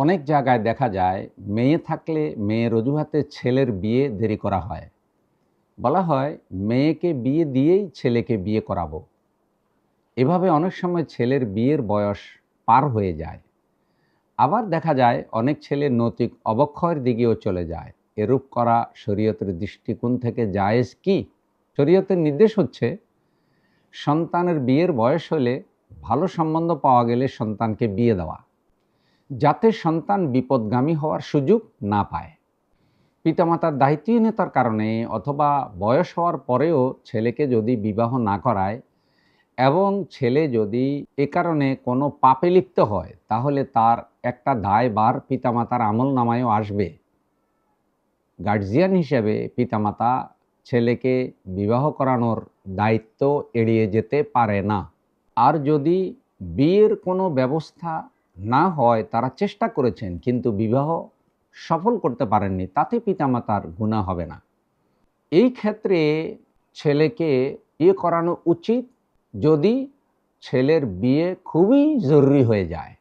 অনেক জায়গায় দেখা যায় মেয়ে থাকলে মেয়ের অজুহাতে ছেলের বিয়ে দেরি করা হয়। বলা হয় মেয়েকে বিয়ে দিয়েই ছেলেকে বিয়ে করাবো। এভাবে অনেক সময় ছেলের বিয়ের বয়স পার হয়ে যায়। আবার দেখা যায় অনেক ছেলে নৈতিক অবক্ষয়ের দিকেও চলে যায়। এরূপ করা শরীয়তের দৃষ্টিকোণ থেকে জায়েজ কি? শরীয়তের নির্দেশ হচ্ছে সন্তানের বিয়ের বয়স হলে ভালো সম্বন্ধ পাওয়া গেলে সন্তানকে বিয়ে দেওয়া, যাতে সন্তান বিপদগামী হওয়ার সুযোগ না পায়। পিতামাতার দায়িত্বহীনতার কারণে অথবা বয়স হওয়ার পরেও ছেলেকে যদি বিবাহ না করায় এবং ছেলে যদি এ কারণে কোনো পাপে লিপ্ত হয়, তাহলে তার একটা দায়ভার পিতামাতার আমলনামায়ও আসবে। গার্জিয়ান হিসেবে পিতামাতা ছেলেকে বিবাহ করানোর দায়িত্ব এড়িয়ে যেতে পারে না। আর যদি বিয়ের কোনো ব্যবস্থা না হয়, তারা চেষ্টা করেছেন কিন্তু বিবাহ সফল করতে পারেননি, তাতে পিতামাতার গুনাহ হবে না। এই ক্ষেত্রে ছেলেকে বিয়ে করানো উচিত যদি ছেলের বিয়ে খুবই জরুরি হয়ে যায়।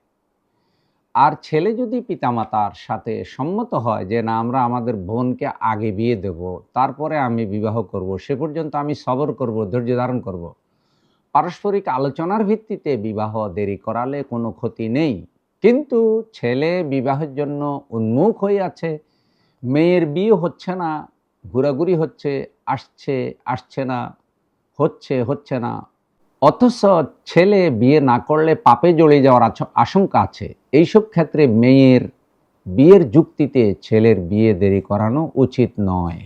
আর ছেলে যদি পিতামাতার সাথে সম্মত হয় যে না, আমরা আমাদের বোনকে আগে বিয়ে দেব, তারপরে আমি বিবাহ করব, সে পর্যন্ত আমি সবর করব, ধৈর্য ধারণ করব, পারস্পরিক আলোচনার ভিত্তিতে বিবাহ দেরি করালে কোনো ক্ষতি নেই। কিন্তু ছেলে বিবাহের জন্য উন্মুখ হয়ে আছে, মেয়ের বিয়ে হচ্ছে না, ঘোরাঘুরি হচ্ছে, আসছে না, হচ্ছে না, অথচ ছেলে বিয়ে না করলে পাপে জড়িয়ে যাওয়ার আশঙ্কা আছে। এইসব ক্ষেত্রে মেয়ের বিয়ের যুক্তিতে ছেলের বিয়ে দেরি করানো উচিত নয়।